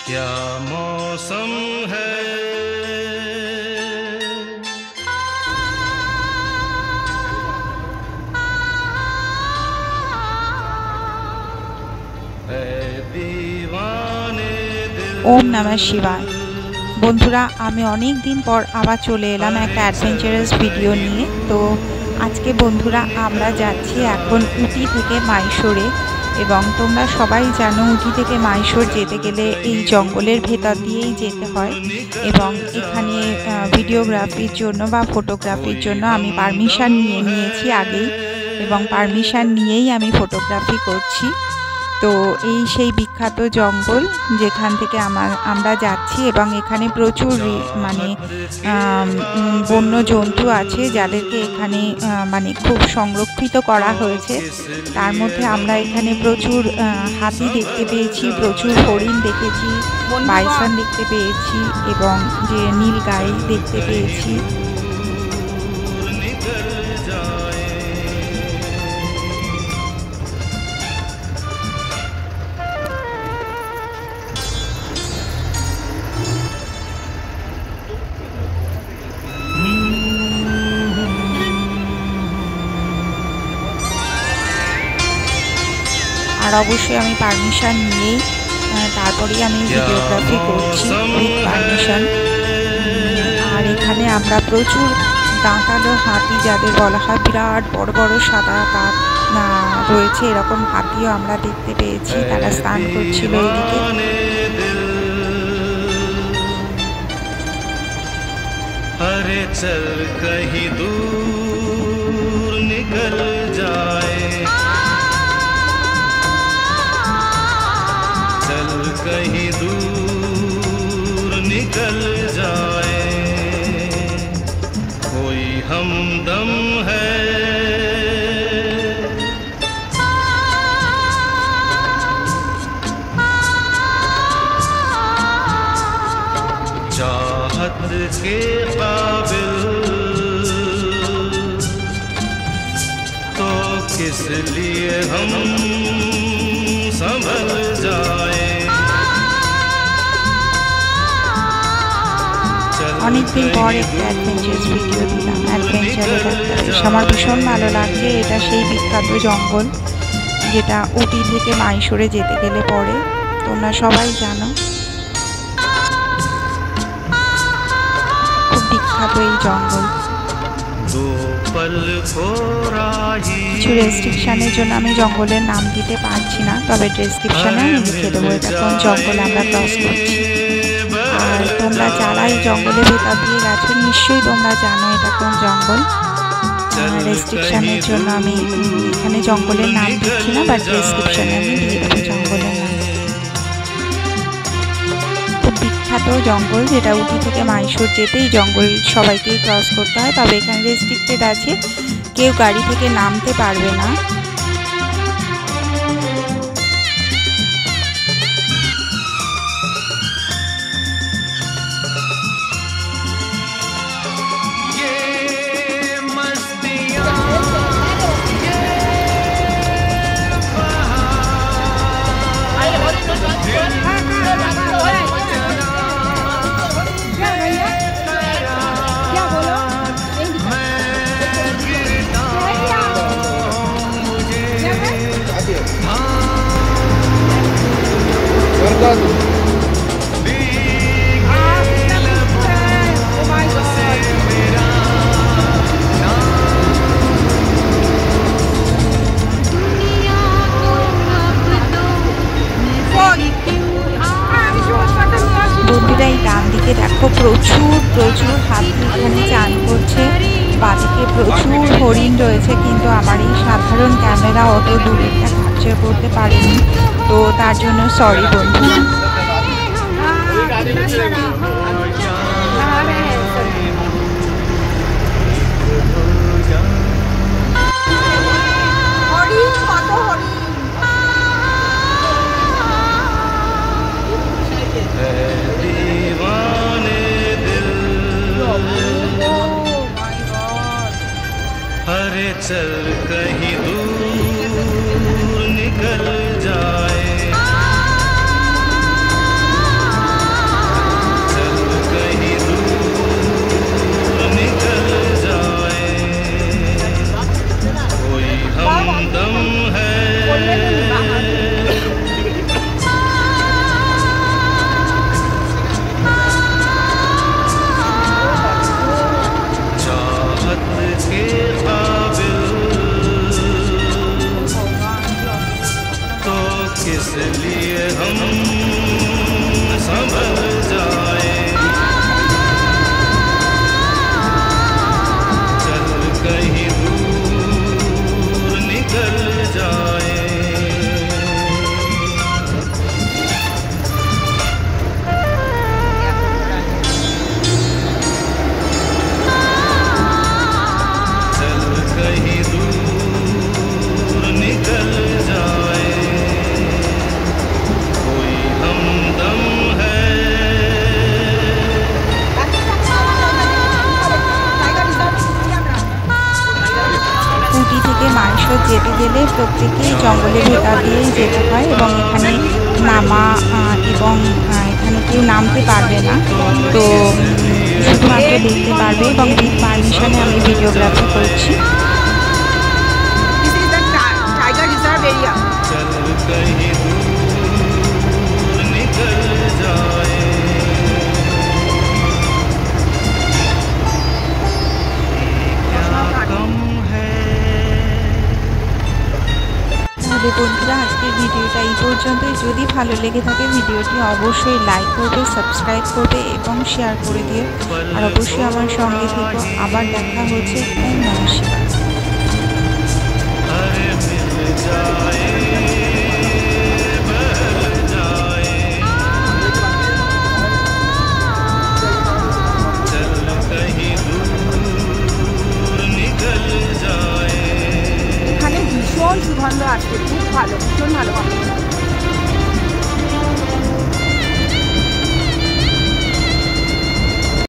क्या मौसम है, ओम नमः शिवाय। বন্ধুরা, আমি অনেক দিন পর আবার চলে এলাম একটা অ্যাডভেঞ্চারাস ভিডিও নিয়ে। তো আজকে বন্ধুরা আমরা যাচ্ছি এখন উটি থেকে মাইশোরে, এবং তোমরা সবাই জানো উটি থেকে মাইশোর যেতে গেলে এই জঙ্গলের ভেতর দিয়েই যেতে হয়, এবং এখানে ভিডিওগ্রাফির জন্য বা ফটোগ্রাফির জন্য আমি পারমিশন নিয়েছি আগেই, এবং পারমিশন নিয়েই আমি ফটোগ্রাফি করছি। তো এই সেই বিখ্যাত জঙ্গল যেখান থেকে আমরা যাচ্ছি, এবং এখানে প্রচুর বন্য জন্তু আছে যাদেরকে এখানে খুব সংরক্ষিত করা হয়েছে। তার মধ্যে আমরা এখানে প্রচুর হাতি দেখতে পেয়েছি, প্রচুর হরিণ দেখেছি, বাইসন দেখতে পেয়েছি, এবং যে নীলগাই দেখতে পেয়েছি। আর অবশ্যই আমি পারমিশন নিয়েই তারপরেই আমি ভিডিওগ্রাফি করছি উইথ পারমিশন। আর এখানে আমরা প্রচুর দাঁতালো হাতি, যাদের বলা হয় বিরাট বড় বড় সাদা দাঁত রয়েছে, এরকম হাতিও আমরা দেখতে পেয়েছি। তারা স্নান করছিল এদিকে। अरे चल कहीं दूर निकल जाए, चल कहीं दूर निकल जाए, कोई हमदम है, चाहत के काबिल तो किस लिए हम संभल जाए। অনেকদিন পর একটা অ্যাডভেঞ্চারাস ভিডিও দিলাম। অ্যাডভেঞ্চারের আমার ভীষণ ভালো লাগছে। এটা সেই বিখ্যাত জঙ্গল যেটা উটি থেকে মাইশোরে যেতে গেলে পরে, তোমরা সবাই জানো। খুব বিখ্যাত এই জঙ্গল। কিছু রেস্ট্রিকশনের জন্য আমি জঙ্গলের নাম দিতে পারছি না, তবে ডেসক্রিপশনে আমি লিখে দেবো এটা কোন জঙ্গলে আমরা ক্রস করছি। আর তোমরা যারা এই জঙ্গলের ভেতর দিয়ে গেছো নিশ্চয়ই তোমরা জানো এটা কোন জঙ্গল। রেস্ট্রিকশনের জন্য আমি এখানে জঙ্গলের নাম দিচ্ছি না, বাট ডেসক্রিপশনে আমি দিয়ে দেবো জঙ্গলের নাম। খুব বিখ্যাত জঙ্গল যেটা উটি থেকে মাইশোর যেতেই জঙ্গল সবাইকেই ক্রস করতে হয়, তবে এখানে রেস্ট্রিক্টেড আছে, কেউ গাড়ি থেকে নামতে পারবে না। বন্ধুরা, এই ডান দিকে দেখো প্রচুর হাতি এখানে চান করছে, বাদিকে প্রচুর হরিণ রয়েছে, কিন্তু আমার এই সাধারণ ক্যামেরা অত দূরেরটা ক্যাপচার করতে পারেনি, তো তার জন্য সরি বন্ধুরা। अरे चल कहीं दूर निकल जाए, किस लिए हम संभल जाए, चल कहीं दूर निकल जाए। कहीं दूर निकल जाए, कोई हमदम है। উটি থেকে মাইশোর যেতে গেলে প্রত্যেকেই জঙ্গলের ভেতর দিয়েই যেতে হয় এবং এখানে নামা এবং এখানে কেউ নামতে পারবে না, তো শুধুমাত্র দেখতে পারবে এবং উইথ পারমিশনে আমি ভিডিওগ্রাফি করছি। चल कहीं दूर निकल जाए, क्या कम है। তাহলে বন্ধুরা আজকের ভিডিওটা এই পর্যন্তই। যদি ভালো লেগে থাকে ভিডিওটি অবশ্যই লাইক করবে, সাবস্ক্রাইব করবে এবং শেয়ার করে দিও। আর অবশ্যই আমার সঙ্গে থেকো। আবার দেখা হচ্ছে। ওম নমঃ শিবায়। अरे मिल जाए, बहल जाए, चल कहीं दूर निकल जाए। এখানে ভীষণ সুগন্ধ আসছে, খুব ভালো, ভীষণ ভালো।